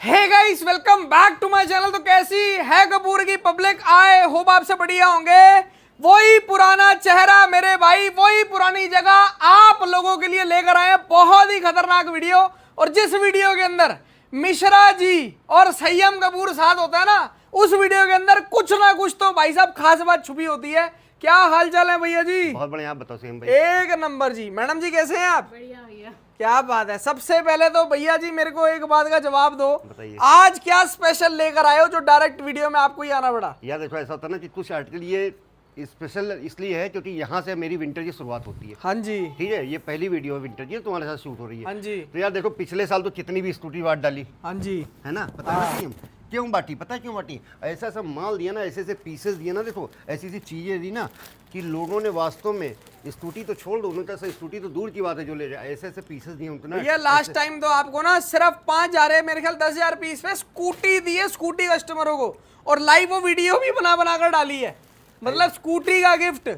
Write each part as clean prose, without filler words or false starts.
Hey guys, welcome back to my channel. तो कैसी है कपूर की पब्लिक? आए होप आपसे बढ़िया होंगे। वही पुराना चेहरा मेरे भाई, वही पुरानी जगह आप लोगों के लिए लेकर आए हैं बहुत ही खतरनाक वीडियो। और जिस वीडियो के अंदर मिश्रा जी और संयम कपूर साथ होता है ना, उस वीडियो के अंदर कुछ ना कुछ तो भाई साहब खास बात छुपी होती है। क्या हाल चाल है भैया जी? बहुत बढ़िया। आप बताओ संयम भाई। एक नंबर जी। मैडम जी कैसे हैं आप? बढ़िया भैया। क्या बात है। सबसे पहले तो भैया जी मेरे को एक बात का जवाब दो, बताइए। आज क्या स्पेशल लेकर आए हो जो डायरेक्ट वीडियो में आपको ही आना पड़ा? यार देखो, ऐसा होता है ना कि कुछ आर्टिकल ये स्पेशल इसलिए है क्योंकि यहाँ से मेरी विंटर की शुरुआत होती है। हाँ जी, ठीक है, ये पहली वीडियो है विंटर की तुम्हारे साथ शूट हो रही है। हाँ जी, तो यार देखो, पिछले साल तो कितनी भी स्कूटी बांट डाली हाँ जी। है ना। पता है संयम क्यों बांटी? पता है क्यों बांटी? ऐसा ऐसा माल दिया ना, ऐसे ऐसे पीसेस दिए ना, देखो ऐसी ऐसी चीजें दी ना कि लोगों ने वास्तव में स्कूटी तो छोड़ दो, उनका स्कूटी तो दूर की बात है जो ले जाए, ऐसे ऐसे पीसेस दिए उनको ना। भैया लास्ट टाइम तो आपको ना सिर्फ 5,000 मेरे ख्याल 10,000 पीस पे स्कूटी दी है स्कूटी कस्टमरों को, और लाइव वो वीडियो भी बना कर डाली है। मतलब स्कूटी का गिफ्ट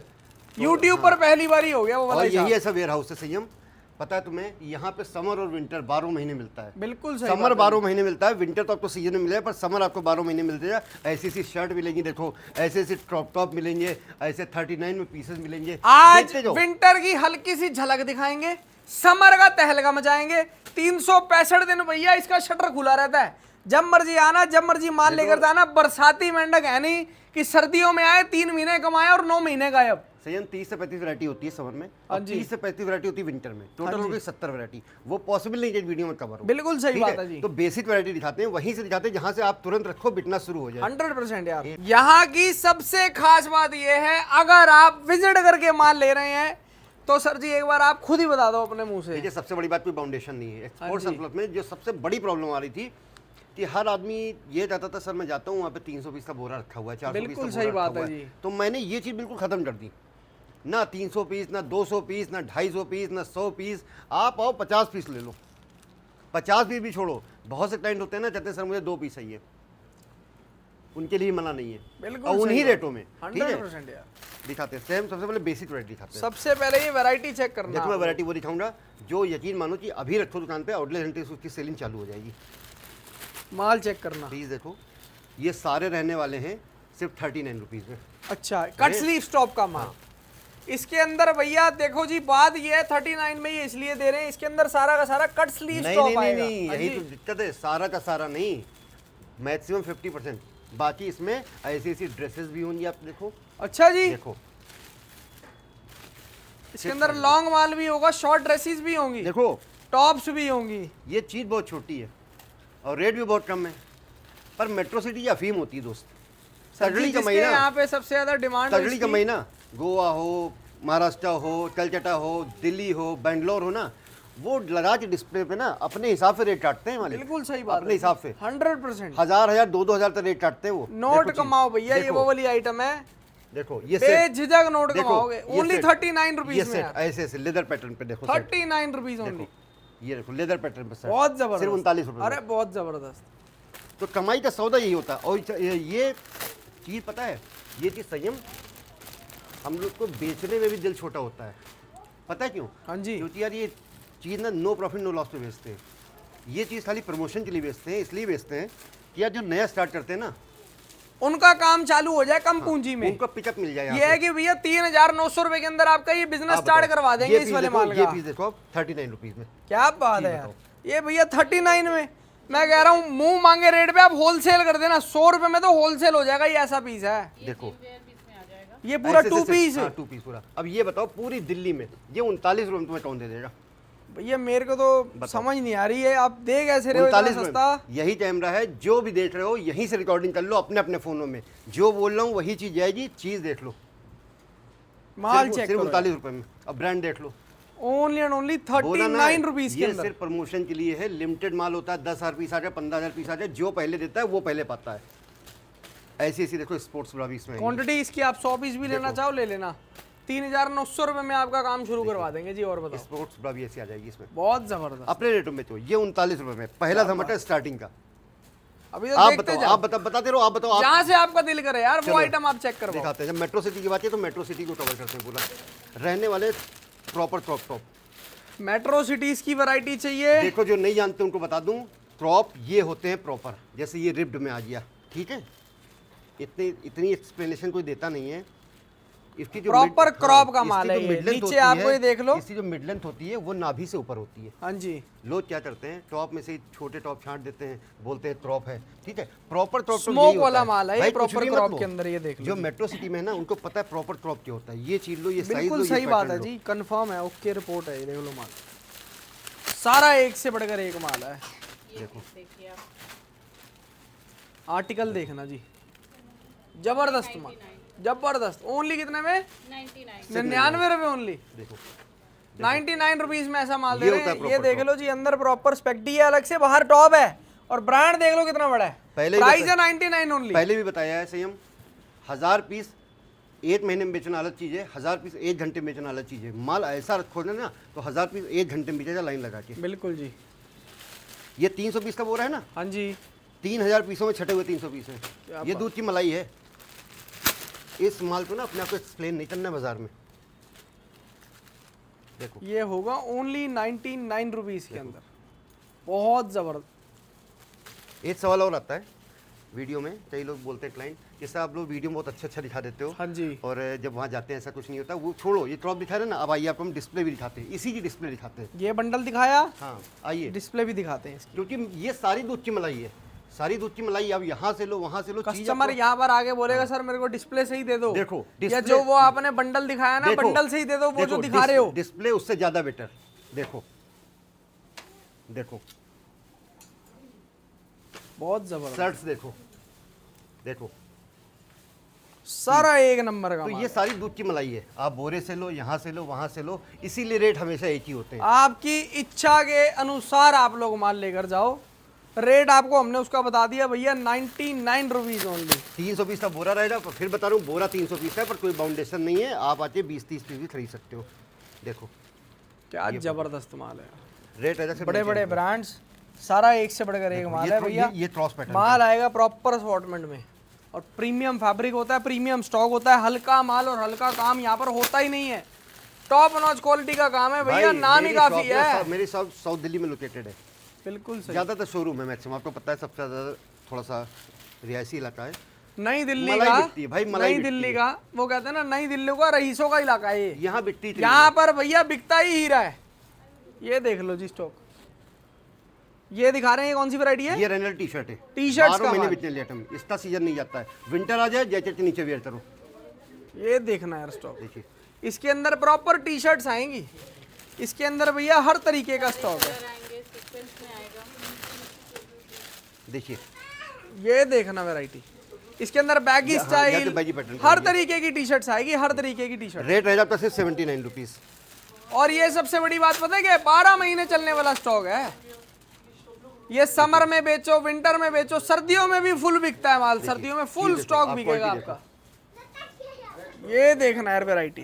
यूट्यूब पर पहली बार ही हो गया वो वाला और हिसाब। यही ऐसा वेयर हाउस है संयम। पता है तुम्हें, यहाँ पे समर और विंटर 12 महीने मिलता है। बिल्कुल सही समर बात है। 12 महीने मिलता है, विंटर तो आपको सीजन में मिलेगा, पर समर आपको 12 महीने मिलते हैं। ऐसी ऐसी शर्ट मिलेंगी, देखो ऐसे ऐसे टॉप मिलेंगे, ऐसे 39 में पीसेस मिलेंगे। आज देखते जाओ। विंटर की हल्की सी झलक दिखाएंगे, समर का तहलका मचाएंगे। 365 दिन भैया इसका शटर खुला रहता है, जब मर्जी आना, जब मर्जी माल लेकर जाना। बरसाती मेंढक है नहीं कि सर्दियों में आए 3 महीने कमाए और 9 महीने गायब। संयम 30 से 35 वैरायटी होती है समर में, हाँ और जी। 30 से 35 वैरायटी होती है विंटर में। टोटल हो गई 70 वैरायटी। वो पॉसिबल नहीं है कि वीडियो में कवर हो। बिल्कुल सही ठीक बात है जी। तो बेसिक वैरायटी दिखाते हैं, वहीं से दिखाते हैं जहां से आप तुरंत रखो, बिकना शुरू हो जाए। 100% यार। यहाँ की सबसे खास बात यह है, अगर आप विजिट करके माल ले रहे हैं तो सर जी एक बार आप खुद ही बता दो अपने मुंह से। देखिए, सबसे बड़ी बात कोई फाउंडेशन नहीं है। एक्सपोर्ट हाँ जी। सर्कुलर में जो सबसे बड़ी प्रॉब्लम आ रही थी कि हर आदमी ये चाहता था, सर मैं जाता हूँ वहाँ पे 300 पीस का बोरा रखा हुआ है, 400 पीस का बिल्कुल बोरा सही रखा बात हुआ है जी। तो मैंने ये चीज़ बिल्कुल ख़त्म कर दी। ना 300 पीस, ना 200 पीस, ना 250 पीस, ना 100 पीस। आप आओ 50 पीस ले लो। 50 पीस भी छोड़ो, बहुत से क्लाइंट होते हैं ना, कहते हैं सर मुझे 2 पीस चाहिए, उनके लिए मना नहीं है। बिल्कुल और सही उन्हीं बात। रेटों में। ठीक है, 100% यार। दिखाते हैं सेम। सबसे पहले बेसिक वैरायटी दिखाते हैं। सबसे पहले ये वैरायटी चेक करना। देखो मैं वैरायटी वो दिखाऊंगा जो यकीन मानो कि अभी रखो दुकान पे, आउटलेट सेंटर से उसकी सेलिंग चालू हो जाएगी। माल चेक करना। प्लीज देखो, ये सारे रहने वाले हैं सिर्फ 39 रुपीज में। अच्छा, कट स्लीव स्टॉप का माल। इसके अंदर भैया देखो जी, बात ये है 39 में ये इसलिए दे रहे हैं, इसके अंदर सारा का सारा कट स्लीव नहीं स्टॉप नहीं नहीं आएगा। नहीं, हाँ यही जी। तो दिक्कत है, सारा का सारा नहीं, मैक्सिमम 50%। बाकी इसमें ऐसी ऐसी ड्रेसेस भी होंगी, आप देखो। अच्छा जी, देखो इसके अंदर लॉन्ग माल भी होगा, शॉर्ट ड्रेसेस भी होंगी, देखो, टॉप्स भी होंगी। ये चीज़ बहुत छोटी है और रेट भी बहुत कम है, पर मेट्रो सिटी की अफीम होती है दोस्त। सर जी, तगड़ी जिसके कमाई ना, यहाँ पे सबसे ज्यादा डिमांड है तगड़ी इसकी। कमाई ना। गोवा हो, महाराष्ट्र हो, कलकत्ता हो, दिल्ली हो, बेंगलोर हो ना, वो लगा के डिस्प्ले पे ना अपने हिसाब से रेट काटते हैं मालिक। बिल्कुल सही बात अपने हिसाब से 100%। 1000 2-2 हजार तक रेट काटते हैं वो। नोट देखो कमाओ चीज़, भैया, ये देखो, वो वाली आइटम है, देखो ये सेट, बेझिझक नोट देखो, कमाओगे। ये ओनली सेट, 39 ये रुपीज में सेट यार। ऐसे ऐसे लेदर पैटर्न पे देखो। Set 39 rupees only. देखो, ये देखो लेदर पैटर्न पे सेट, बहुत जबरदस्त। सिर्फ 39 रुपए। अरे बहुत जबरदस्त। तो कमाई का सौदा यही होता है। और ये चीज़ पता है, ये चीज़ संयम हम लोग को बेचने में भी दिल छोटा होता है। पता है क्यों? हाँ जी। क्योंकि यार ये चीज़ ना नो प्रॉफिट नो लॉस पे बेचते हैं। ये चीज़ खाली प्रमोशन के लिए बेचते हैं, इसलिए बेचते हैं कि यार जो नया स्टार्ट करते हैं ना, उनका काम चालू हो जाए कम पूंजी में। उनको पिकअप मिल जाए। ये है कि भैया 3,900 रुपए के अंदर आपका ये बिजनेस स्टार्ट करवा देंगे इस वाले माल ये का। पीस देखो आप 39 रुपीज़ में। क्या बात है यार, ये भैया 39 में। मैं कह रहा हूँ मुंह मांगे रेट पे आप होलसेल कर देना, 100 रुपए में तो होलसेल हो जाएगा। ये ऐसा पीस है, देखो ये पूरा ऐसे 2 ऐसे- पीस। हाँ, 2 पीस पूरा। अब ये बताओ, पूरी दिल्ली में ये 39 रुपए में तुम्हें कौन दे देगा? भैया मेरे को तो समझ नहीं आ रही है, आप दे कैसे रहे हो इतना 39 सस्ता? रुपए। यही कैमरा है, जो भी देख रहे हो यहीं से रिकॉर्डिंग कर लो अपने अपने फोनों में। जो बोल रहा हूँ वही चीज जाएगी, चीज देख लो। माल चेक सिर्फ करो। 39 रुपए में। अब ब्रांड देख लो। ओनली एंड ओनली बोला ना, 39 रुपीज के ये अंदर। सिर्फ प्रमोशन के लिए है। लिमिटेड माल होता है, 10,000 पीस आ जाए, 15,000 पीस आ जाए, जो पहले देता है वो पहले पाता है। ऐसी ऐसी देखो स्पोर्ट्स ब्रा भी इसमें है। क्वांटिटी इसकी आप 100 पीस भी लेना चाहो ले लेना। 3,900 रुपए में आपका काम शुरू करवा देंगे जी। और बताओ, स्पोर्ट्स ब्रा भी ऐसी आ जाएगी इसमें बहुत जबरदस्त। अपने रेटों में। तो ये 39 रुपए में पहला धमाका स्टार्टिंग का। अभी तो आप देखते बताओ, जाओ, आप बताते रहो, आप बताओ। आप जहाँ से आपका दिल करे यार वो चलो, आइटम आप चेक करवाओ। दिखाते हैं। जब मेट्रो सिटी की बात है तो मेट्रो सिटी को कवर करते हैं पूरा। रहने वाले proper top top. Metro cities की वैरायटी चाहिए। देखो, जो नहीं जानते उनको बता दूं, क्रॉप ये होते हैं प्रॉपर, जैसे ये रिब्ड में आ गया, ठीक है। इतनी एक्सप्लेनेशन कोई देता नहीं है। इसकी जो प्रॉपर हाँ, क्रॉप का इसकी माल जो है ये। mid length नीचे होती आपको है, ये देख लो, इसकी जो मिड लेंथ होती है वो नाभि से ऊपर होती है। हाँ जी। लोग क्या करते हैं, टॉप में से ही छोटे टॉप छांट देते हैं, बोलते हैं क्रॉप है, ठीक है। प्रॉपर क्रॉप स्मोक वाला माल है ये, प्रॉपर क्रॉप के अंदर ये देख लो। जो मेट्रो सिटी में है ना, उनको पता है प्रॉपर क्रॉप क्या होता है। ये चीज लो, ये साइज लो, बिल्कुल ये सही बात pattern है लो। जी, कंफर्म है, ओके रिपोर्ट है ये, देख लो माल सारा एक से बढ़कर एक माल है। देखो आर्टिकल देखना जी, जबरदस्त माल, जबरदस्त। ओनली कितने में? 99 रुपए ओनली। देखो 99 रुपीज में ऐसा माल ये दे रहे होता है हैं। ये proper देख लो जी, अंदर प्रॉपर स्पेक्टी है अलग से, बाहर टॉप है, और ब्रांड देख लो कितना बड़ा है। पहले ही प्राइस है 99 ओनली। पहले भी बताया है संयम, 1000 पीस एक महीने में बेचना अलग चीज़ है, 1000 पीस एक घंटे में बेचना अलग चीज़ है। माल ऐसा रखो ना तो 1000 पीस एक घंटे में बेचेगा लाइन लगा के। बिल्कुल जी। ये 300 पीस का बोरा है ना, हाँ जी, 3000 पीसों में छटे हुए 300 पीस क्या है। ये बात। दूध की मलाई है। इस माल को ना अपने आप को एक्सप्लेन नहीं करना है बाजार में। देखो ये होगा ओनली 99 रुपीज के अंदर, बहुत जबरदस्त। एक सवाल और आता है वीडियो में, कई लोग बोलते हैं क्लाइंट, जैसे आप लोग वीडियो में बहुत अच्छा दिखा देते हो, हाँ जी, और जब वहाँ जाते हैं ऐसा कुछ नहीं होता। वो छोड़ो, ये क्रॉप दिखा रहे हैं ना, अब आइए आपको हम डिस्प्ले भी दिखाते हैं, इसी की डिस्प्ले दिखाते हैं। ये बंडल दिखाया, हाँ आइए, डिस्प्ले भी दिखाते हैं इसकी। क्योंकि ये सारी दूध की मलाई है, सारी दूध की मलाई। आप यहाँ से लो, वहाँ से लो, चीज़ कस्टमर आपको- यहाँ पर आगे बोलेगा सर मेरे को डिस्प्ले से ही दे दो। देखो, या डिस्प्ले- जो वो आपने बंडल दिखाया ना, देखो, बंडल से ही दे दो, वो जो देखो, दिखा रहे हो। डिस्प्ले उससे ज़्यादा बेटर। देखो देखो बहुत जबरदस्त, शर्ट्स देखो, देखो सारा एक नंबर का तो माल ये है। सारी दूध की मलाई है। आप बोरे से लो, यहाँ से लो, वहाँ से लो, इसीलिए रेट हमेशा एक ही होते हैं। आपकी इच्छा के अनुसार आप लोग माल लेकर जाओ। रेट आपको हमने उसका बता दिया भैया, 99 रुपीज ओनली। 300 पीस का बोरा रहेगा, पर फिर बता रहा हूँ बोरा 300 पीस का है, पर कोई बाउंडेशन नहीं है। आप आके 20-30 पीस भी खरीद सकते हो। देखो क्या जबरदस्त माल है, रेट है जैसे बड़े बड़े ब्रांड्स, सारा एक से बढ़कर एक माल है भैया। ये क्रॉस पैटर्न माल आएगा प्रॉपर असॉर्टमेंट में, और प्रीमियम फैब्रिक होता है, प्रीमियम स्टॉक होता है, हल्का माल और हल्का काम यहाँ पर होता ही नहीं है। टॉप नॉच क्वालिटी का काम है भैया, नाम ही काफी है। मेरी शॉप साउथ दिल्ली में लोकेटेड है। बिल्कुल सही। ज़्यादातर शोरूम है मैक्सिमम, आपको पता है सबसे ज़्यादा थोड़ा सा रिहायशी इलाका है। नई दिल्ली मलाई का, बिकती है भाई, मलाई नई बिकती दिल्ली है। का, वो कहते हैं ना नई दिल्ली का रईसों का इलाका है ये। यहाँ बिकती इतनी यहाँ पर भैया बिकता ही हीरा है। ये देख लो जी स्टॉक, ये दिखा रहे हैं, ये कौन सी वैरायटी है? ये रेनल टी शर्ट है। टी-शर्ट्स 12 का महीने माल। बिकने लिए आइटम, इसका सीजन नहीं जाता है। विंटर आ जाए, जैकेट के नीचे वेयर करो। ये देखना यार स्टॉक, देखिए इसके अंदर प्रॉपर टी शर्ट्स आएंगी। इसके अंदर भैया हर तरीके का स्टॉक है। देखिए ये देखना वैरायटी, इसके अंदर बैगी हाँ, या स्टाइल, तो baggy pattern हर की तरीके की टी शर्ट्स आएगी, हर तरीके की टी शर्ट। रेट रह जाता है सिर्फ 79 रुपीज़। और ये सबसे बड़ी बात पता है क्या, 12 महीने चलने वाला स्टॉक है। ये समर में बेचो, विंटर में बेचो, सर्दियों में भी फुल बिकता है माल। सर्दियों में फुल देखो, स्टॉक आप बिकेगा quality आपका। ये देखना यार वैरायटी,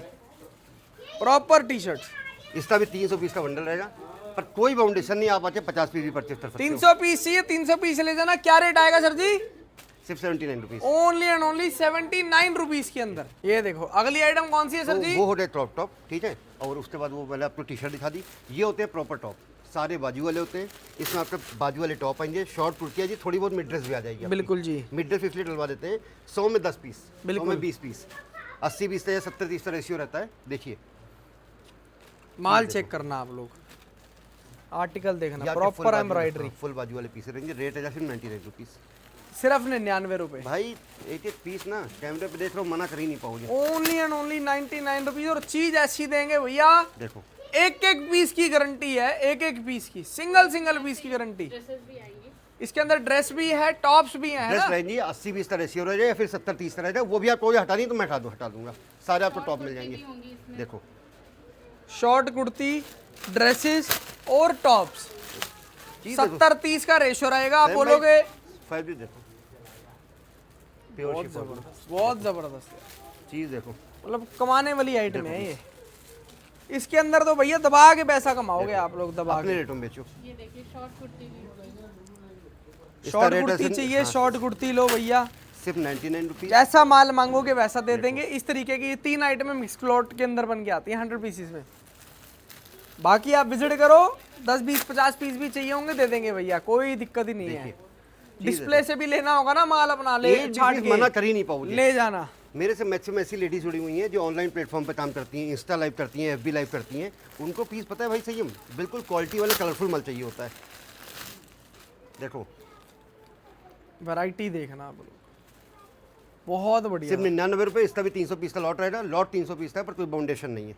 प्रॉपर टी शर्ट। इसका भी 300 पीस का बंडल रहेगा, पर कोई बाउंडेशन नहीं। आप आके 50 पीस भी परचेज कर सकते हो। 300 पीस चाहिए, 300 पीस ले जाना। क्या रेट आएगा सर जी? सिर्फ 79 rupees. Only and only 79 rupees के अंदर। ये देखो अगली आइटम कौन सी है सर जी? वो होते हैं क्रॉप टॉप, ठीक है। और उसके बाद वो मैंने आपको टी शर्ट दिखा दी। ये होते हैं प्रॉपर टॉप, सारे बाजू वाले होते हैं। इसमें आपके बाजू वाले टॉप आएंगे, शॉर्ट कुर्ती है जी, थोड़ी बहुत मिड ड्रेस भी आ जाएगी आपकी। बिल्कुल जी, मिड ड्रेस इसलिए डलवा देते हैं 100 में 10 पीस, 100 बिल्कुल। में 20 पीस, 80 पीस या 70-30 का रेशियो रहता है। देखिए माल चेक करना आप लोग, आर्टिकल देखना, ये आपके प्रॉपर एम्ब्रॉयडरी। फुल बाजू वाले पीस रहेंगे। रेट है सिर्फ 99 रुपीज़। सिर्फ 99 रुपए। भाई एक एक पीस ना कैमरे पे देख रहे हो, मना कर ही नहीं पाओगे। Only and only 99 rupees. और चीज ऐसी देंगे भैया, देखो एक एक पीस की गारंटी है, एक एक पीस की, सिंगल सिंगल पीस की गारंटी। इसके अंदर ड्रेस भी है, टॉप्स भी हैं, है ड्रेस ना? रहेंगी 80-20 का रेशियो रह जाए, या फिर 70-30 का रह जाए। वो भी आपको हटा नहीं तो मैं हटा दूंगा। सारे आपको टॉप मिल जाएंगे। देखो शॉर्ट कुर्ती, ड्रेसेस और टॉप्स, चीज़ देखो, 70-30 का रेशो रहेगा। आप सेम भाई, बोलोगे फैब्रिक देखो, प्योर बहुत शिफॉन। जबरदस्त, बहुत जबरदस्त है। चीज़ देखो, मतलब कमाने वाली आइटम है ये। इसके अंदर तो भैया दबा के पैसा कमाओगे आप लोग, दबा अपने के। रेटों में बेचो। ये देखिए शॉर्ट कुर्ती भी इसका शॉर्ट रेट कुर्ती है चाहिए, शॉर्ट कुर्ती लो भैया, सिर्फ 99 रुपीज़। जैसा माल मांगोगे वैसा दे देंगे। इस तरीके की 3 आइटमें मिक्स क्लॉथ के अंदर बन के आती है 100 पीसेस में। बाकी आप विजिट करो, 10 20 50 पीस भी चाहिए होंगे दे देंगे भैया, कोई दिक्कत ही नहीं है। डिस्प्ले से भी लेना होगा ना माल अपना, ले एक छाट भी के मना कर ही नहीं पाओगे। ले जाना। मेरे से मैक्सिमम ऐसी लेडीज जुड़ी हुई हैं जो ऑनलाइन प्लेटफॉर्म पे काम करती हैं, इंस्टा लाइव करती हैं, एफबी लाइव करती हैं। उनको पीस पता है भाई सही है, बिल्कुल क्वालिटी वाले कलरफुल माल चाहिए होता है। देखो वैरायटी देखना आप लोग, बहुत बढ़िया। सिर्फ 99 रुपये, इसका भी 300 पीस का लॉट रहेगा। लॉट 300 पीस का है पर कोई बाउंडेशन नहीं है।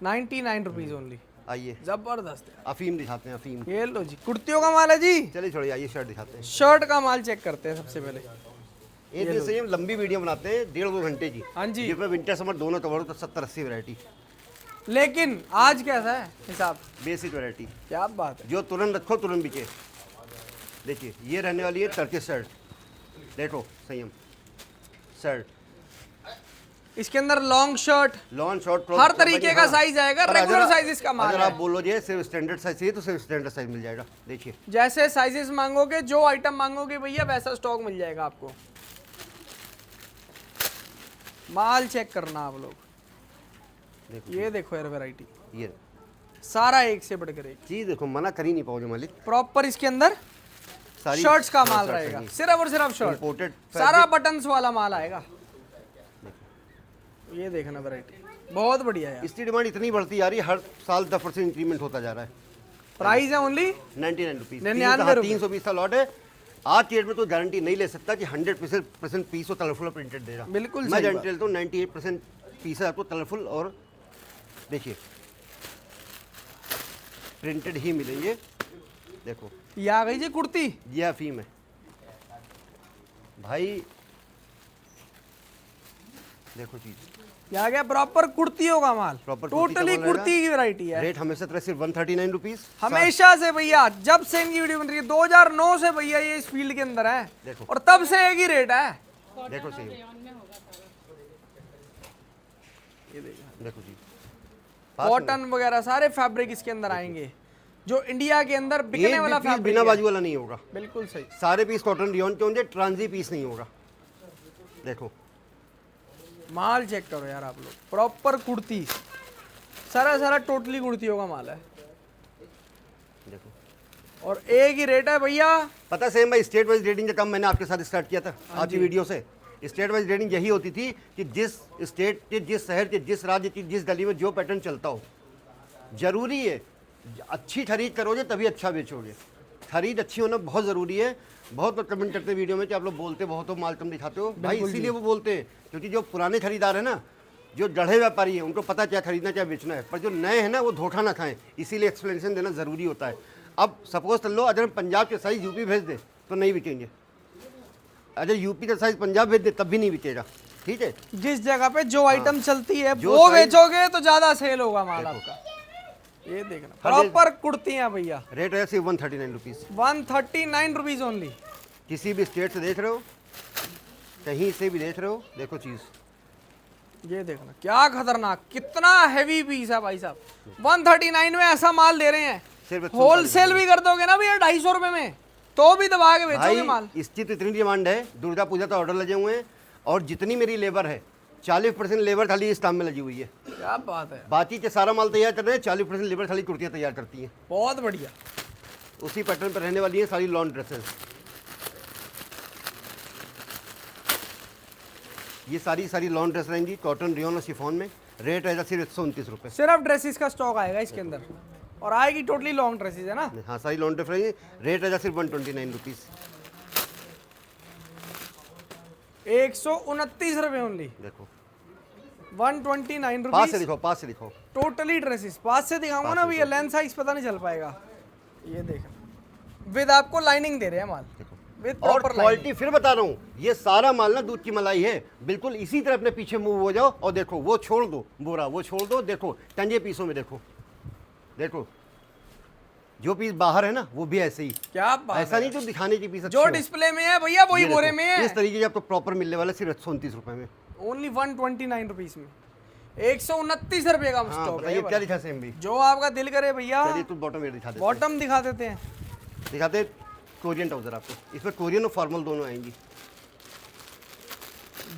99 रुपीज ओनली। आइए जबरदस्त है। अफीम दिखाते हैं, अफीम। ये लो जी, कुर्तियों का माल है जी। चलिए छोड़िए, आइए शर्ट दिखाते हैं। शर्ट का माल चेक करते हैं सबसे पहले। एक दिन से हम लंबी वीडियो बनाते हैं 1.5-2 घंटे की, हाँ जी। जिसमें विंटर समर दोनों कवर तो 70-80 वैरायटी। लेकिन आज कैसा है हिसाब? बेसिक वैरायटी, क्या बात है। जो तुरंत रखो तुरंत बिके। देखिए ये रहने वाली है टर्किश शर्ट। देखो संयम शर्ट, इसके अंदर लॉन्ग शर्ट, लॉन्ग शॉर्ट, हर तरीके का साइज आएगा, रेगुलर साइज इसका माल अगर है। आप बोलो जी सिर्फ स्टैंडर्ड साइज चाहिए तो सिर्फ स्टैंडर्ड साइज मिल जाएगा। देखिए जैसे साइजेस मांगोगे, जो आइटम मांगोगे भैया वैसा स्टॉक मिल जाएगा आपको। माल चेक करना आप लोग। देखो ये देखो यार वैरायटी, ये सारा एक से बढ़कर एक। चीज देखो, मना कर ही नहीं पाओगे मालिक। प्रॉपर इसके अंदर सारी शर्ट्स का माल शर्ट्स रहेगा, आएंगी। सिर्फ और सिर्फ शर्ट, Imported सारा बटन्स वाला माल आएगा। ये देखना वैरायटी बहुत बढ़िया है। इसकी डिमांड इतनी बढ़ती जा रही है, हर साल 10% इंक्रीमेंट होता जा रहा है। प्राइस है ओनली 99 रुपीज, 99 रुपये। 300 पीस का लॉट है। आज की डेट में तो गारंटी नहीं ले सकता कि 100% पीस और कलरफुल प्रिंटेड देगा। बिल्कुल मैं सही गारंटी लेता हूँ 98% पीस है आपको कलरफुल और देखिए प्रिंटेड ही मिलेंगे। देखो ये आ गई जी कुर्ती। ये अफीम है भाई, देखो चीज ये आ गया प्रॉपर कुर्तियों का माल, प्रॉपर कुर्ती का टोटली माल कुर्ती रहेगा। की वैरायटी है। रेट हमेशा तरह सिर्फ 139 रुपीज। हमेशा से भैया, जब से इनकी वीडियो बन रही है 2009 से भैया ये इस फील्ड के अंदर है, देखो। और तब से एक ही रेट है। देखो सही, देखो जी कॉटन वगैरह सारे फैब्रिक इसके अंदर आएंगे, जो इंडिया के अंदर बिकने वाला पीस फैब्रिक बिना है। बाजू वाला नहीं होगा। बिल्कुल सही। सारे पीस कॉटन रियॉन के होंगे, ट्रांजी पीस नहीं होगा। देखो माल चेक करो यार आप लोग, प्रॉपर कुर्ती, सारा सारा टोटली कुर्तियों का माल है, देखो और एक ही रेट है भैया। पता सेम भाई, स्टेट वाइज रेटिंग का काम मैंने आपके साथ स्टार्ट किया था आज की वीडियो से। स्टेट वाइज रेटिंग यही होती थी कि जिस स्टेट के, जिस शहर के, जिस राज्य की, जिस गली में जो पैटर्न चलता हो, जरूरी है अच्छी खरीद करोगे तभी अच्छा बेचोगे। खरीद अच्छी होना बहुत ज़रूरी है। बहुत लोग कमेंट करते हैं वीडियो में कि आप लोग बोलते बहुत हो, माल कम दिखाते हो। भाई इसीलिए वो बोलते हैं क्योंकि जो पुराने खरीदार हैं ना, जो गढ़े व्यापारी हैं, उनको पता क्या खरीदना क्या बेचना है। पर जो नए हैं ना, वो धोखा ना खाएं, इसीलिए एक्सप्लेनेशन देना ज़रूरी होता है। अब सपोज कर लो, अगर हम पंजाब के साइज यूपी भेज दें तो नहीं बिकेंगे, अगर यूपी का साइज पंजाब भेज दे तब भी नहीं बिकेगा। ठीक है, जिस जगह पे जो आइटम चलती है जो वो साइज- बेचोगे तो ज्यादा सेल होगा माल आपका। ये देखना प्रॉपर कुर्तियां भैया, रेट है सिर्फ 139 रुपीज़। 139 rupees only. किसी भी स्टेट से देख रहे हो, कहीं से भी देख रहे हो, देखो चीज़। ये देखना क्या खतरनाक, कितना हैवी पीस है भाई साहब। 139 में ऐसा माल दे रहे हैं, सिर्फ होलसेल भी कर दोगे ना भैया 250 रुपए में, तो भी दबा के बेचोगे माल। भाई इसकी तो इतनी डिमांड है, दुर्गा पूजा का ऑर्डर लगे हुए हैं, और जितनी मेरी लेबर है 40% लेबर खाली इस काम में लगी हुई है। क्या बात है, बाकी के सारा माल तैयार कर रहे हैं, 40% लेबर खाली कुर्तियाँ तैयार करती हैं। बहुत बढ़िया। उसी पैटर्न पर रहने वाली है सारी लॉन्ग ड्रेसेस। ये सारी लॉन्ग ड्रेस रहेंगी कॉटन, रियोन और शिफॉन में। रेट रहेगा सिर्फ 129 रुपये। सिर्फ ड्रेसेस का स्टॉक आएगा इसके अंदर, और आएगी टोटली लॉन्ग ड्रेसेस है ना। हाँ सारी लॉन्ग ड्रेस रहेंगी। रेट रहेगा सिर्फ 129 रुपीज़। 129 रुपए ओनली। देखो 129 पास से रुपीज, दिखाओ, पास से दिखाओ। Totally dresses. पास से दिखाऊंगा ना भैया, लेंथ साइज पता नहीं चल पाएगा। ये देखना, विद आपको लाइनिंग दे रहे हैं माल, विद और प्रॉपर क्वालिटी फिर बता रहा हूँ, ये सारा माल ना दूध की मलाई है। बिल्कुल इसी तरह अपने पीछे मूव हो जाओ और देखो, वो छोड़ दो बोरा, वो छोड़ दो। देखो टंजे पीसों में देखो, देखो जो पीस बाहर है ना वो भी ऐसे ही। क्या बात ऐसा है। नहीं जो दिखाने की पीस जो डिस्प्ले में है भैया वही बोरे में है। इस तरीके से आपको प्रॉपर मिलने वाला सिर्फ 129 रुपए में। ओनली 129 रुपीज में 129 रुपए का हाँ स्टॉक बताइए क्या है। दिखा सेम भी। जो आपका दिल करे भैया। चलिए तो बॉटम वेयर दिखा देते हैं। बॉटम दिखा देते हैं। दिखाते कोरियन ट्राउजर आपको, इसमें कोरियन और फॉर्मल दोनों आएंगी।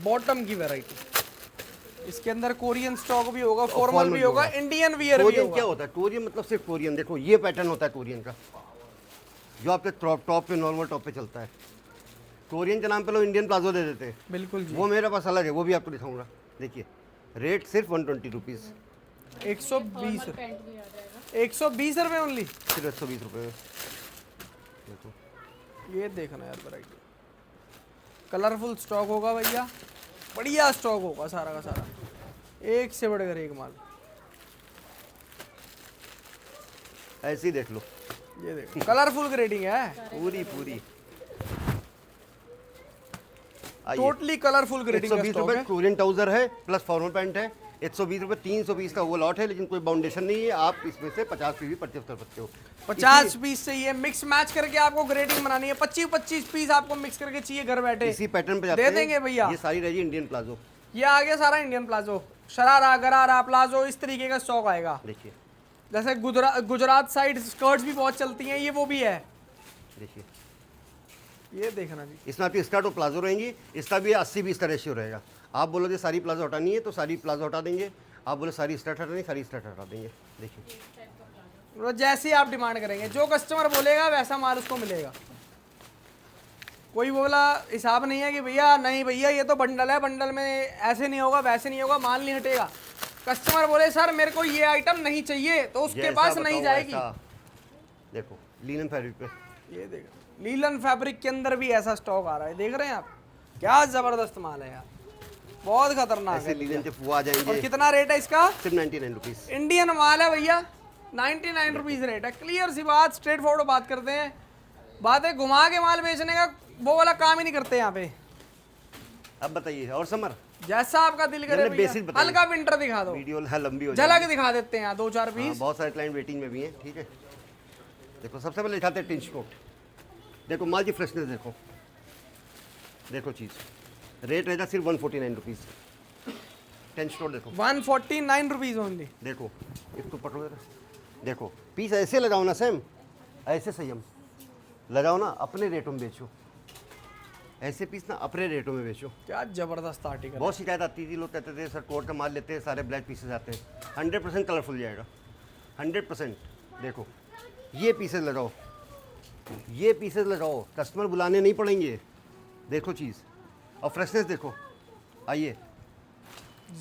बॉटम की वैरायटी इसके अंदर कोरियन स्टॉक भी होगा, फॉर्मल फॉर्मल भी भी होगा, होगा। इंडियन वियर भी कोरियन होगा। क्या होता है? कोरियन मतलब सिर्फ कोरियन। देखो ये पैटर्न होता है कोरियन का, जो आपके टॉप पे, नॉर्मल टॉप पे चलता है। कोरियन के नाम पे लोग इंडियन प्लाजो दे देते हैं, बिल्कुल जी। वो मेरे पास अलग है, वो भी आपको दिखाऊंगा। देखिए रेट सिर्फ 120 रुपीज़, 120 पैंट भी आ जाएगा। 120 रुपए ओनली। सिर्फ 120 रुपये। देखो ये देखना यार वैरायटी, कलरफुल स्टॉक होगा भैया, बढ़िया स्टॉक होगा सारा का सारा, एक से बढ़कर एक माल। ऐसे ही देख लो, ये देखो कलरफुल ग्रेडिंग है, पूरी पूरी। आइए, टोटली कलरफुल ग्रेडिंग का 120 स्टॉक रुपये है। कोरियन ट्राउजर है प्लस फॉर्मल पैंट है। 120 रुपये 300 पीस का वो लॉट है, लेकिन कोई बाउंडेशन नहीं है। आप इसमें से 50 पीस भी परचेज कर सकते हो। 50 पीस से ये मिक्स मैच करके आपको ग्रेडिंग बनानी है। 25-25 पीस आपको मिक्स करके चाहिए घर बैठे, इसी पैटर्न पे जाते दे हैं। देंगे भैया। ये सारी रहेगी इंडियन प्लाजो। ये आ गया सारा इंडियन प्लाजो, शरारा गरारा प्लाजो, इस तरीके का स्टॉक आएगा। देखिए जैसे गुजरात साइड स्कर्ट्स भी बहुत चलती हैं, ये वो भी है। देखिए, ये देखना जी, इसमें आपकी स्कर्ट और प्लाजो रहेंगी। इसका भी 80-20 का रेशियो रहेगा। आप बोलोगे सारी प्लाजो हटानी है तो सारी प्लाजो हटा देंगे, आप बोले सारी स्कर्ट हटानी, सारी स्कर्ट हटा देंगे। देखिए तो जैसे आप डिमांड करेंगे, जो कस्टमर बोलेगा वैसा माल उसको मिलेगा। कोई बोला हिसाब नहीं है कि भैया नहीं भैया ये तो बंडल है, बंडल में ऐसे नहीं होगा वैसे नहीं होगा, माल नहीं हटेगा। कस्टमर बोले सर मेरे को ये आइटम नहीं चाहिए तो उसके जैसा पास नहीं बताओ जाएगी। वैसा। देखो लीलन फैब्रिक पे, ये देखो लीलन फैब्रिक के अंदर भी ऐसा स्टॉक आ रहा है, देख रहे हैं आप, क्या जबरदस्त माल है यार, बहुत खतरनाक ऐसे है। लीलन से वो आ और जाएंगे। कितना रेट है इसका? सिर्फ 99 रुपीज़। इंडियन माल है भैया, 99 रुपीज रेट है। क्लियर सी बात, स्ट्रेट फॉरवर्ड बात करते हैं, बातें घुमा के माल बेचने का वो वाला काम ही नहीं करते यहाँ पे। अब बताइए, और समर जैसा आपका दिल करे मैंने भैया, basic बताई। हल्का विंटर दिखा दो, वीडियो लंबी हो झलक जाएगी। दिखा देते हैं 2-4 हाँ, पीस। बहुत सारे क्लाइंट वेटिंग में भी हैं। ठीक है, देखो सबसे पहले दिखाते हैं टिंच कोट। देखो माल की फ्रेशनेस देखो, देखो चीज़। रेट रहेगा सिर्फ 149 रुपीज़। टेंच कोट देखो, 149 रुपीज ओनली। देखो इसको पकड़ो जरा। देखो पीस ऐसे लगाओ ना सेम, ऐसे संयम लगाओ ना, अपने रेटों में बेचो। ऐसे पीस ना अपने रेटों में बेचो। क्या जबरदस्त आर्टिकल। बहुत शिकायत आती थी, लोग कहते थे सर कोट का माल लेते हैं सारे ब्लैक पीसेस आते हैं। 100% कलरफुल जाएगा, 100%। देखो ये पीसेस लगाओ, ये पीसेस लगाओ, कस्टमर बुलाने नहीं पड़ेंगे। देखो चीज़ और फ्रेशनेस देखो। आइए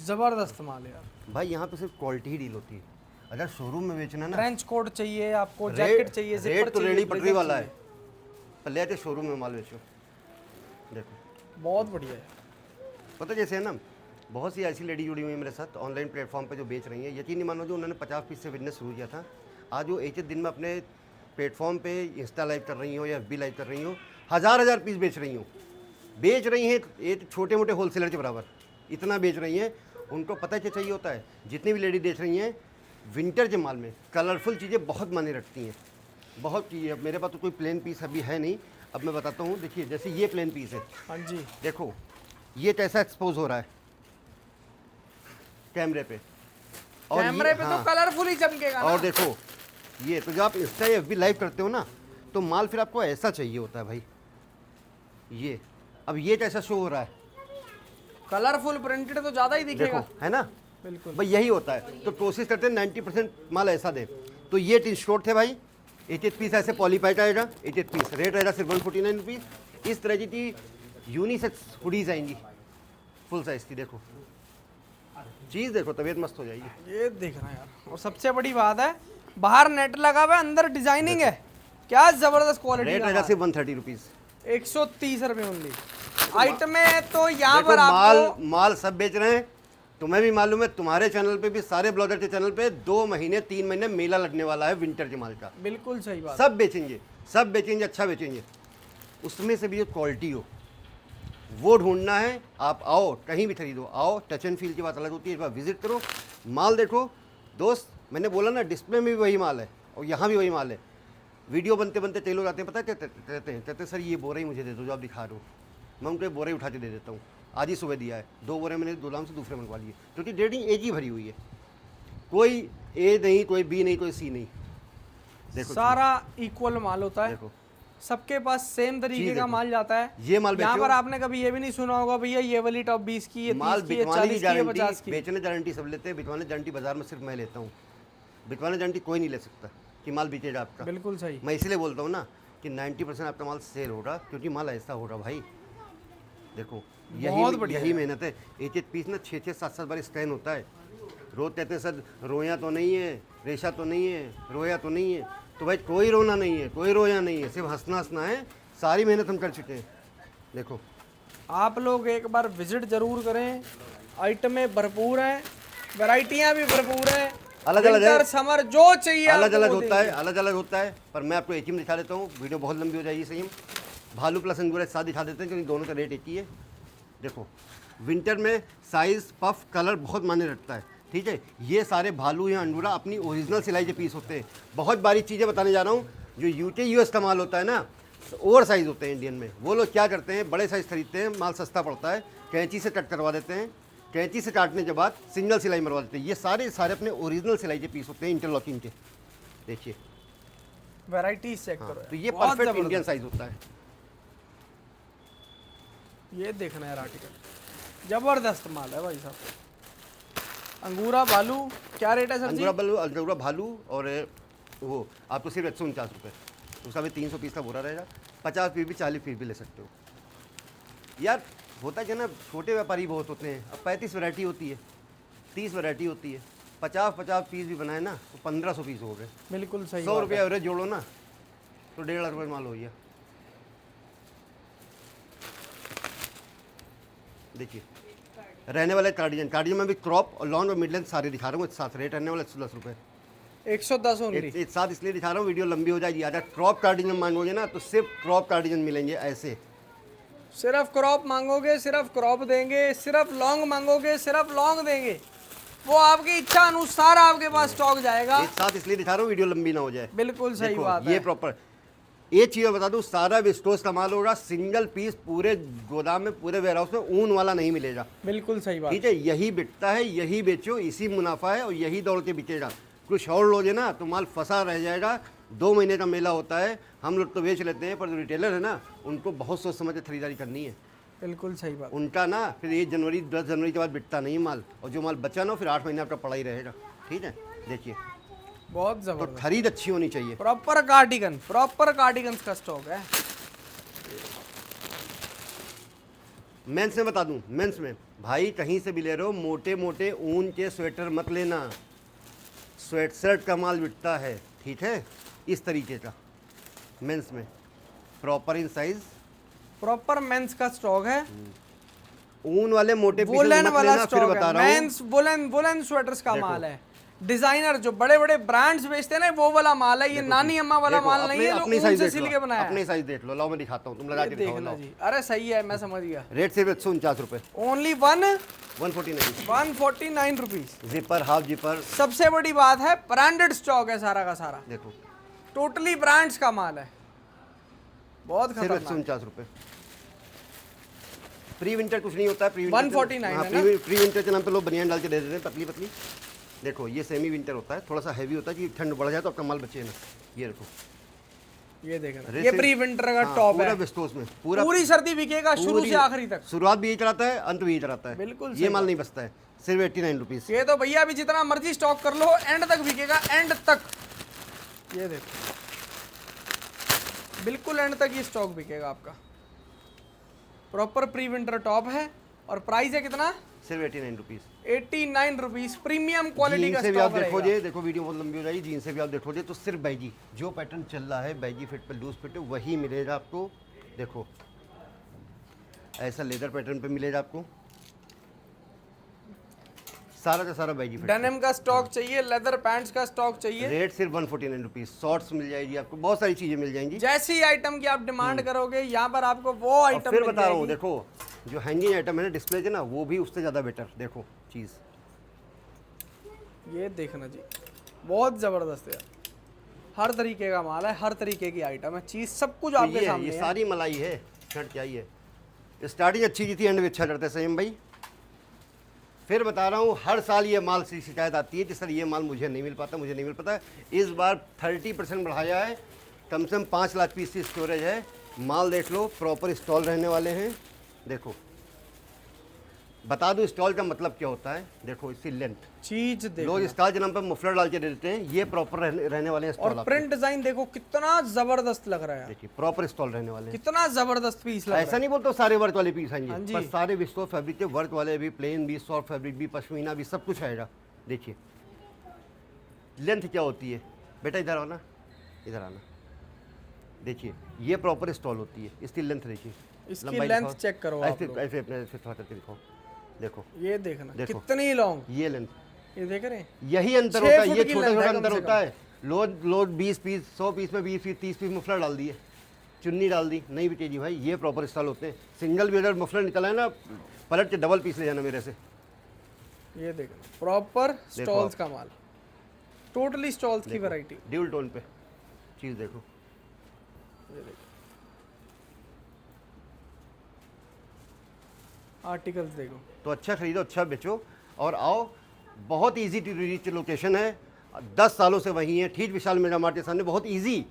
जबरदस्त माल है यार। भाई, यहाँ पे सिर्फ क्वालिटी ही डील होती है। अगर शोरूम में बेचना ना, ट्रेंच कोट चाहिए आपको, जैकेट चाहिए, जिपर रेट तो चाहिए, रेडी पटरी ब्लेजर वाला है, चाहिए। पर ले आते शोरूम में माल बेचो। देखो बहुत बढ़िया है। पता जैसे है ना, बहुत सी ऐसी लेडी जुड़ी हुई है मेरे साथ ऑनलाइन प्लेटफॉर्म पे जो बेच रही हैं। यकीन नहीं मानो, जो उन्होंने 50 पीस से बिजनेस शुरू किया था, आज वो एक दिन में अपने प्लेटफॉर्म पे इंस्टा लाइव कर रही हो या FB लाइव कर रही हो, हज़ार पीस बेच रही हैं। एक छोटे मोटे होलसेलर के बराबर इतना बेच रही हैं। उनको पता क्या चाहिए होता है, जितनी भी लेडी बेच रही हैं, विंटर के माल में कलरफुल चीज़ें बहुत मायने रखती हैं, बहुत चीज़ें। अब मेरे पास तो कोई प्लेन पीस अभी है नहीं, अब मैं बताता हूँ। देखिए जैसे ये प्लेन पीस है, हाँ जी, देखो ये कैसा एक्सपोज हो रहा है कैमरे पे, और कैमरे ये, पे हाँ, तो कलरफुल ही चमकेगा ना। और देखो ये तो जब आप इंस्टा या FB लाइव करते हो ना, तो माल फिर आपको ऐसा चाहिए होता है भाई। ये अब ये कैसा शो हो रहा है, कलरफुल प्रिंटेड तो ज्यादा ही दिखेगा। देखो, है ना बिल्कुल। भाई, यही होता है। तो कोशिश करते हैं 90% माल ऐसा दे। तो ये टी शर्ट थे भाई, 8 पीस ऐसे पॉलीपैक आएगा, 8 पीस। रेट रहेगा सिर्फ 149 रुपीज़। इस तरह की यूनिसेक्स हुडीज आएंगी फुल साइज की। देखो चीज़ देखो, तबीयत मस्त हो जाएगी। ये देखना यार, और सबसे बड़ी बात है, बाहर नेट लगा हुआ है, अंदर डिजाइनिंग है। क्या जबरदस्त क्वालिटी रेट का रहेगा माल। सिर्फ 130 रुपीज़। 130 रुपए ओनली। आइटम में तो यहाँ देखो पर आपको माल सब बेच रहे हैं। तुम्हें भी मालूम है, तुम्हारे चैनल पे भी, सारे ब्लॉगर के चैनल पे 2 महीने 3 महीने मेला लगने वाला है विंटर के माल का। बिल्कुल सही बात। सब बेचेंगे, सब बेचेंगे, अच्छा बेचेंगे। उसमें से भी जो क्वालिटी हो वो ढूंढना है। आप आओ, कहीं भी खरीदो, आओ। टच एंड फील की बात अलग होती है, एक बार विजिट करो, माल देखो। दोस्त मैंने बोला ना, डिस्प्ले में भी वही माल है और यहाँ भी वही माल है। वीडियो बनते बनते कई लोग आते हैं, पता है कहते सर ये बोरा ही मुझे दे दो जो आप दिखा रहे हो। मैं उनको बोरा ही उठा के दे देता हूँ। आज ही सुबह दिया है, 2 बोरे मैंने गोदाम से दूसरे मंगवा लिए, क्योंकि रेटिंग एक ही भरी हुई है। कोई A नहीं, कोई B नहीं, कोई C नहीं। देखो सारा इक्वल माल होता है, देखो सबके पास सेम तरीके का देखो, माल जाता है। ये माल यहाँ बेचो। पर आपने कभी ये भी नहीं सुना होगा भैया ये वाली टॉप 20 की, ये 30 माल की, ये बिकवाने 40 की की, ये 50 गारंटी, की। बेचने गारंटी सब लेते हैं। बिकवाने गारंटी बाजार में सिर्फ मैं लेता हूँ। बिकवाने गारंटी कोई नहीं ले सकता कि माल बिकेगा आपका। बिल्कुल सही। मैं इसलिए बोलता हूँ ना कि 90% आपका माल सेल हो रहा, क्योंकि माल ऐसा हो रहा भाई। देखो बहुत बढ़िया यही मेहनत है। एक एक पीस ना 6-6 7-7 बार स्कैन होता है। रोज कहते हैं सर रोया तो नहीं है, रेशा तो नहीं है, रोया तो नहीं है। तो भाई कोई रोना नहीं है, कोई रोया नहीं है, सिर्फ हंसना हंसना है। सारी मेहनत हम कर चुके हैं। देखो आप लोग एक बार विजिट जरूर करें। आइटमें भरपूर हैं, वैरायटियां भी भरपूर हैं। अलग-अलग है। विंटर समर जो चाहिए अलग आपको अलग वो होता है, देंगे। अलग अलग होता है। पर मैं आपको एक ही में दिखा देता हूँ, वीडियो बहुत लंबी हो जाएगी। सही हम भालू प्लस अंगूर एक साथ दिखा देते हैं, क्योंकि दोनों का रेट एक ही है। देखो विंटर में साइज पफ कलर बहुत मायने रखता है। ठीक है, ये सारे भालू या अंडूरा अपनी ओरिजिनल सिलाई के पीस होते हैं। बहुत बारीक चीज़ें बताने जा रहा हूँ। जो यूके यूएस का माल होता है ना, ओवर साइज़ होते हैं इंडियन में। वो लोग क्या करते हैं, बड़े साइज़ खरीदते हैं, माल सस्ता पड़ता है, कैंची से कट करवा देते हैं। कैंची से काटने के बाद सिंगल सिलाई मरवा देते हैं। ये सारे अपने ओरिजिनल सिलाई के पीस होते हैं, इंटरलॉकिंग के। देखिए वैरायटी चेक हाँ, करो। तो ये बहुत परफेक्ट जबरदस्त। इंडियन साइज होता है। ये देखना है आर्टिकल, जबरदस्त माल है भाई साहब। अंगूरा भालू क्या रेट है सर जी? अंगूरा भालू और वो आपको सिर्फ 149 रुपये। उसका भी 300 पीस का बोरा रहेगा। 50 पीस भी 40 पीस भी ले सकते हो। यार होता क्या ना, छोटे व्यापारी बहुत होते हैं। अब 35 वैरायटी होती है, 30 वैरायटी होती है। 50 पीस भी बनाए ना तो 1500 पीस हो गए। बिल्कुल सही 100 बात रुपये है। एवरेज जोड़ो ना तो 1.5 लाख रुपये माल हो गया। देखिए रहने वाले कार्डियन में भी क्रॉप और लॉन और मिडलैंड सारे दिखा रहा हूँ। एक साथ रेट रहने वाला 110 रुपये। 110 ओनली। एक साथ इसलिए दिखा रहा हूँ, वीडियो लंबी हो जाएगी। अगर क्रॉप कार्डियन मांगोगे ना तो सिर्फ क्रॉप कार्डियन मिलेंगे ऐसे। सिर्फ क्रॉप मांगोगे सिर्फ क्रॉप देंगे, सिर्फ लॉन्ग मांगोगे सिर्फ लॉन्ग देंगे। वो आपकी इच्छा अनुसार आपके पास स्टॉक जाएगा। एक साथ इसलिए दिखा रहा हूँ, वीडियो लंबी ना हो जाए। बिल्कुल सही देखो, बात ये है। प्रॉपर एक चीज़ बता दूँ, सारा विस्टोस का माल होगा। सिंगल पीस पूरे गोदाम में, पूरे वेयरहाउस में ऊन वाला नहीं मिलेगा। बिल्कुल सही बात। ठीक है, यही बिकता है, यही बेचो, इसी मुनाफा है और यही दौड़ के बिकेगा। कुछ और लोगे ना तो माल फंसा रह जाएगा। 2 महीने का मेला होता है, हम लोग तो बेच लेते हैं, पर जो रिटेलर है ना उनको बहुत सोच समझ के खरीदारी करनी है। बिल्कुल सही बात। उनका ना फिर 1 जनवरी 10 जनवरी के बाद बिकता नहीं माल, और जो माल बचा ना फिर 8 महीने आपका पड़ा ही रहेगा। ठीक है, देखिए बहुत तो जबरदस्त। खरीद अच्छी होनी चाहिए। प्रॉपर कार्डिगन का स्टॉक है। मेंस में बता दूं, मेंस में भाई कहीं से भी ले रहे हो, मोटे मोटे ऊन के स्वेटर मत लेना। स्वेट शर्ट का माल बिकता है, ठीक है, इस तरीके का। मेंस में proper in size proper men's का स्टॉक है। ऊन वाले मोटे पीसेस वुलन मत वाला लेना। फिर स्टॉक बता है। रहा हूँ, मेंस वुलन स्वेटर्स का देखो। माल है। डिजाइनर जो बड़े बड़े ब्रांड्स बेचते हैं ना, वो वाला माल है। ये नानी अम्मा वाला देखो, माल नहीं है अपनी जो साइज ऊन से देख सिल लो, के बनाया है। अपनी साइज देख लो। लाओ मैं दिखाता हूँ, तुम लगा के दिखाओ। देखना लाओ। जी, अरे सही है, मैं समझ गया। रेट सिर्फ 149 रुपये, only 149। 149 rupees. Zipper, half zipper. सबसे बड़ी बात है ब्रांडेड स्टॉक है सारा का सारा। देखो टोटली ब्रांड्स का माल है। बहुत सिर्फ खतरनाक। 149 रुपये। प्री विंटर कुछ नहीं होता है। प्री 149 है ना? प्री विंटर के नाम पे लोग बनियान डाल के दे देते हैं, पतली पतली। देखो ये सेमी विंटर होता है, थोड़ा सा हैवी होता है कि ठंड बढ़ जाए तो आपका माल बचे ना। ये देखो, ये देखना, रेट ये से- प्री विंटर का हाँ, टॉप पूरा है। विस्टोस में पूरा पूरी सर्दी बिकेगा शुरू पूरी- से आखिरी तक। शुरुआत भी यही चलाता है, अंत भी यही चलाता है। बिल्कुल ये सही माल नहीं बचता है। सिर्फ 89 रुपीज़। ये तो भैया अभी जितना मर्जी स्टॉक कर लो, एंड तक बिकेगा, एंड तक। ये देखो, बिल्कुल एंड तक ये स्टॉक बिकेगा आपका। प्रॉपर प्री विंटर टॉप है और प्राइस है कितना? सिर्फ 89 rupees. 89 rupees. Premium quality gene का से भी आप स्टॉक देखोगे, रहेगा। देखो वीडियो बहुत लंबी हो जाएगी। जीन से भी आप देखोगे तो सिर्फ बैगी, जो पैटर्न चल रहा है बैगी फिट पे, लूज फिट पे, वही मिलेगा आपको। देखो ऐसा लेदर पैटर्न पे मिलेगा आपको, सारा का सारा बैगी फिट। डेनिम का स्टॉक चाहिए, लेदर पैंट्स का स्टॉक चाहिए, रेट सिर्फ 149 रुपीज़। शॉर्ट्स मिल जाएगी आपको, बहुत सारी चीज़ें मिल जाएंगी। जैसी आइटम की आप डिमांड करोगे यहाँ पर आपको वो और आइटम फिर मिल बता रहा हूँ, जाएगी। देखो जो हैंगिंग आइटम है ना डिस्प्ले के ना, वो भी उससे ज़्यादा बेटर। देखो चीज़ ये देखना जी, बहुत जबरदस्त है। हर तरीके का माल है, हर तरीके की आइटम है, चीज सब कुछ तो आपके ये सामने ये है। सारी मलाई है। शर्ट क्या ही है, स्टार्टिंग अच्छी की थी, एंड भी अच्छा करते सही भाई। फिर बता रहा हूँ, हर साल ये माल से शिकायत आती है कि सर ये माल मुझे नहीं मिल पाता, मुझे नहीं मिल पाता। इस बार 30% बढ़ाया है। कम से कम 5 लाख पीस की स्टोरेज है। माल देख लो, प्रॉपर स्टॉल रहने वाले हैं। देखो बता दूं स्टॉल का मतलब क्या होता है। देखो इसकी लेंथ, चीज देखो लोग स्टॉल के नाम पर मफलर डाल के दे देते हैं, ये प्रॉपर रहने वाले हैं स्टॉल। और प्रिंट डिजाइन देखो कितना जबरदस्त लग रहा है, देखिए प्रॉपर स्टॉल रहने वाले हैं। कितना जबरदस्त पीस लग रहा है। ऐसा नहीं बोलते सारे वर्क वाले पीस हाँ आएंगे, जी। पर सारे विस्टो फैब्रिक के वर्क वाले भी, प्लेन भी, सॉफ्ट फैब्रिक भी, पश्मीना भी, सब कुछ आएगा। देखिए लेंथ क्या होती है बेटा, इधर आओ ना, इधर आना। देखिए ये प्रॉपर स्टॉल होती है, इसकी लेंथ देखिए, इसकी लंबाई लेंथ दिखाओ। चेक करो आप ऐसे लोग। ऐसे अपने ऐसे थोड़ा करके दिखाओ। देखो ये देखना देखो। कितनी लॉन्ग, ये लेंथ, ये देख रहे हैं, यही अंतर 6 होता है, फुट ये की छोटा लेंथ छोटा है कम अंतर से होता है। लोड 20 पीस, 100 पीस में 20 पीस, 30 पीस मफलर डाल दिए, चुन्नी डाल दी, नहीं भी तेजी भाई। ये प्रॉपर स्टॉल होते हैं। सिंगल भी अगर मफलर निकला है ना, पलट के डबल पीस ले जाना मेरे से। ये देखना प्रॉपर स्टॉल्स आप। का माल, टोटली स्टॉल्स की वैरायटी। ड्यूल टोन पे चीज़ देखो। आर्टिकल्स देखो, तो अच्छा खरीदो, अच्छा बेचो और आओ। बहुत इजी टू रीच लोकेशन है, 10 सालों से वहीं है, ठीक विशाल मेगा मार्ट के सामने। बहुत इजी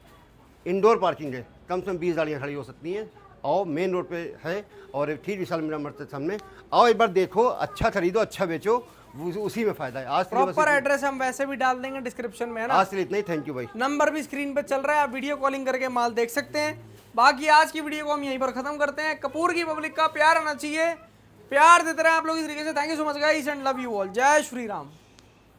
इंडोर पार्किंग है, कम से कम 20 गाड़ियाँ खड़ी हो सकती हैं। आओ, मेन रोड पे है और ठीक विशाल मेगा मार्ट के सामने आओ, एक बार देखो, अच्छा खरीदो, अच्छा बेचो, उसी में फायदा है। आज के लिए बस प्रॉपर एड्रेस हम वैसे भी डाल देंगे डिस्क्रिप्शन में, है ना। आज के लिए इतना ही। थैंक यू भाई। नंबर भी स्क्रीन पे चल रहा है, आप वीडियो कॉलिंग करके माल देख सकते हैं। बाकी आज की वीडियो को हम यहीं पर खत्म करते हैं। कपूर की पब्लिक का प्यार आना चाहिए, प्यार देते रहे आप लोग इस तरीके से। Thank you so much guys and love you all. जय श्री राम।